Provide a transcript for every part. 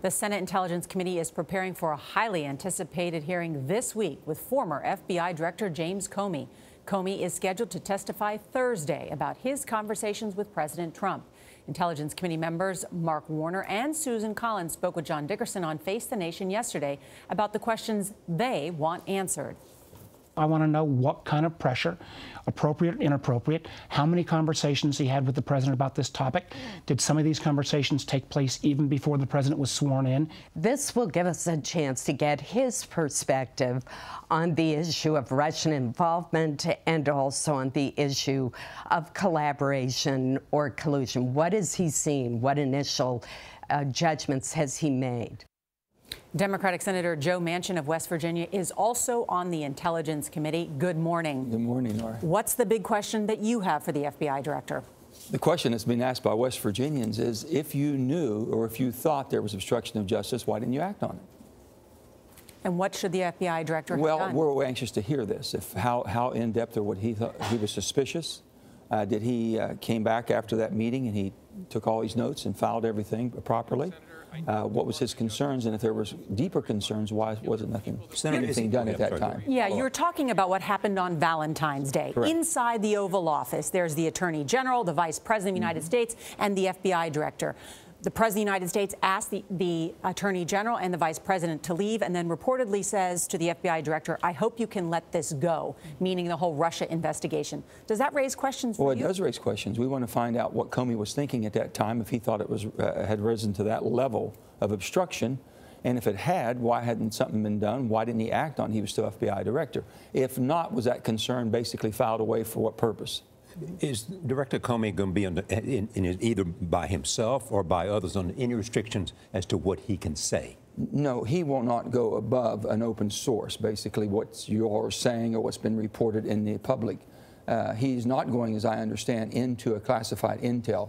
The Senate Intelligence Committee is preparing for a highly anticipated hearing this week with former FBI Director James Comey. Comey is scheduled to testify Thursday about his conversations with President Trump. Intelligence Committee members Mark Warner and Susan Collins spoke with John Dickerson on Face the Nation yesterday about the questions they want answered. I want to know what kind of pressure, appropriate, inappropriate, how many conversations he had with the president about this topic. Did some of these conversations take place even before the president was sworn in? This will give us a chance to get his perspective on the issue of Russian involvement and also on the issue of collaboration or collusion. What has he seen? What initial judgments has he made? Democratic Senator Joe Manchin of West Virginia is also on the Intelligence Committee. Good morning. Good morning, Norah. What's the big question that you have for the FBI director? The question that's been asked by West Virginians is, if you knew or if you thought there was obstruction of justice, why didn't you act on it? And what should the FBI director have done? Well, we're anxious to hear this. How in-depth or what he thought. He was suspicious. Did he came back after that meeting and he took all his notes and filed everything properly? What was his concerns, and if there was deeper concerns, why wasn't anything done at that time? Yeah, you're talking about what happened on Valentine's Day. Correct. Inside the Oval Office, there's the Attorney General, the Vice President of the United States, and the FBI Director. The President of the United States asked the Attorney General and the Vice President to leave, and then reportedly says to the FBI Director, I hope you can let this go, meaning the whole Russia investigation. Does that raise questions for you? Well, it does raise questions. We want to find out what Comey was thinking at that time, if he thought it was had risen to that level of obstruction, and if it had, why hadn't something been done? Why didn't he act on it? He was still FBI Director. If not, was that concern basically filed away for what purpose? Is Director Comey going to be under, either by himself or by others on any restrictions as to what he can say? No, he will not go above an open source, basically what you're saying or what's been reported in the public. He's not going, as I understand, into a classified intel.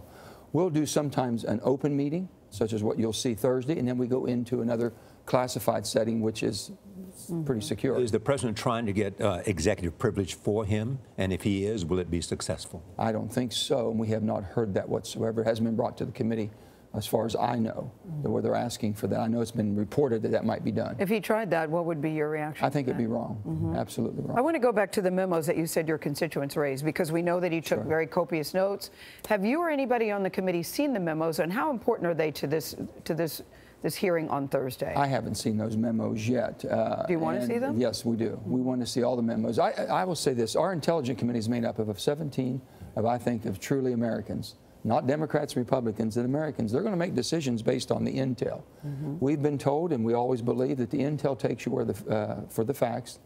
We'll do sometimes an open meeting, such as what you'll see Thursday, and then we go into another classified setting, which is pretty secure. Is the president trying to get executive privilege for him? And if he is, will it be successful? I don't think so, and we have not heard that whatsoever. It hasn't been brought to the committee, as far as I know, where they're asking for that. I know it's been reported that that might be done. If he tried that, what would be your reaction? I think it'd be wrong, absolutely wrong. I want to go back to the memos that you said your constituents raised, because we know that he took very copious notes. Have you or anybody on the committee seen the memos, and how important are they to this hearing on Thursday? I haven't seen those memos yet. Do you want to see them? Yes, we do. We want to see all the memos. I will say this. Our Intelligence Committee is made up of 17 I think, of truly Americans, not Democrats, Republicans, and Americans. They're going to make decisions based on the intel. We've been told, and we always believe, that the intel takes you where for the facts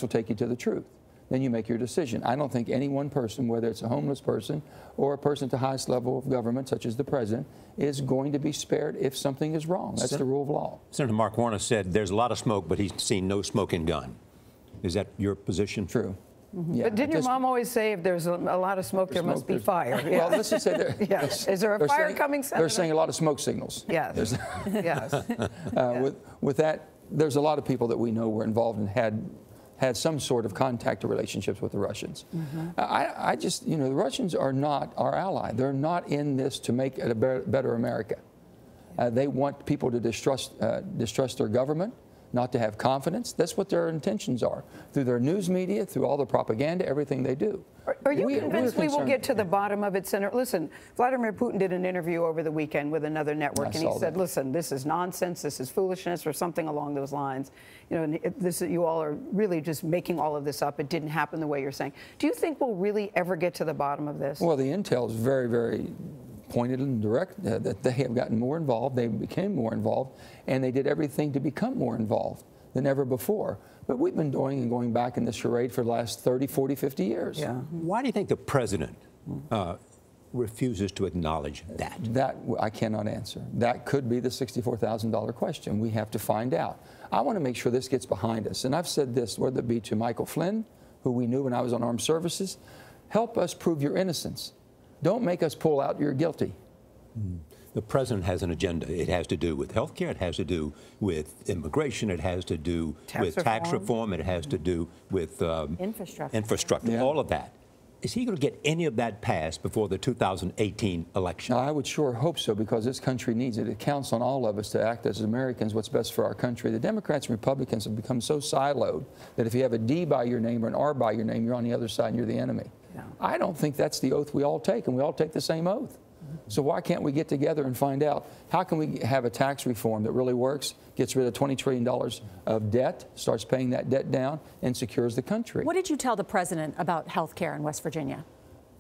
will take you to the truth. Then you make your decision. I don't think any one person, whether it's a homeless person or a person at the highest level of government, such as the president, is going to be spared if something is wrong. That's the rule of law. Senator Mark Warner said there's a lot of smoke, but he's seen no smoking gun. Is that your position? True. Yeah, but didn't your mom always say if there's a lot of smoke, there must be fire? Well, let's just say there. Yes. Is there a fire coming, Senator? They're saying a lot of smoke signals. Yes. Yes. With that, there's a lot of people that we know were involved and had some sort of contact or relationships with the Russians. I just, the Russians are not our ally. They're not in this to make it a better America. They want people to distrust their government, not to have confidence. That's what their intentions are, through their news media, through all the propaganda, everything they do. Are you convinced we will get to the bottom of it, Senator? Listen, Vladimir Putin did an interview over the weekend with another network, and he said, listen, this is nonsense, this is foolishness, or something along those lines. You all are really just making all of this up. It didn't happen the way you're saying. Do you think we'll really ever get to the bottom of this? Well, the intel is very, very pointed and direct, that they have gotten more involved, they became more involved, and they did everything to become more involved than ever before. But we've been doing and going back in this charade for the last 30, 40, 50 years. Yeah. Why do you think the president refuses to acknowledge that? That I cannot answer. That could be the $64,000 question. We have to find out. I want to make sure this gets behind us. And I've said this, whether it be to Michael Flynn, who we knew when I was on Armed Services, help us prove your innocence. Don't make us pull out you're guilty. The president has an agenda. It has to do with health care. It has to do with immigration. It has to do with tax reform. It has to do with infrastructure, Yeah. all of that. Is he going to get any of that passed before the 2018 election? No, I would sure hope so, because this country needs it. It counts on all of us to act as Americans what's best for our country. The Democrats and Republicans have become so siloed that if you have a D by your name or an R by your name, you're on the other side and you're the enemy. Yeah. I don't think that's the oath we all take, and we all take the same oath. So why can't we get together and find out how can we have a tax reform that really works, gets rid of $20 trillion of debt, starts paying that debt down, and secures the country? What did you tell the president about health care in West Virginia?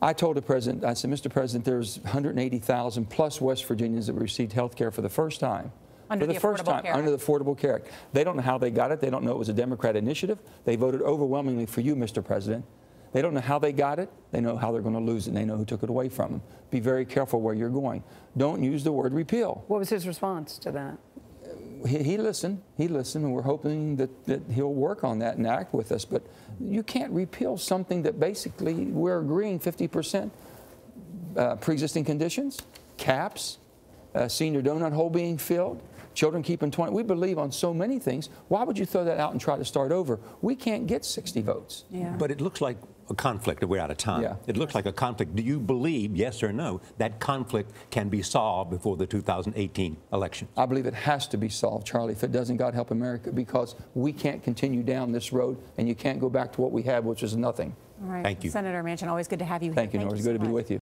I told the president, I said, Mr. President, there's 180,000 plus West Virginians that received health care for the first time. Under the Affordable Care Act. They don't know how they got it. They don't know it was a Democrat initiative. They voted overwhelmingly for you, Mr. President. They don't know how they got it. They know how they're going to lose it, and they know who took it away from them. Be very careful where you're going. Don't use the word repeal. What was his response to that? He listened, and we're hoping that he'll work on that and act with us. But you can't repeal something that basically we're agreeing 50% pre-existing conditions, caps, senior donut hole being filled, children keeping 20. We believe on so many things. Why would you throw that out and try to start over? We can't get 60 votes. Yeah. But it looks like a conflict. We're out of time. Yeah. It looks like a conflict. Do you believe, yes or no, that conflict can be solved before the 2018 election? I believe it has to be solved, Charlie. If it doesn't, God help America, because we can't continue down this road, and you can't go back to what we had, which is nothing. All right. Thank you. Senator Manchin, always good to have you here. Thank you, Norah. It's good to be with you.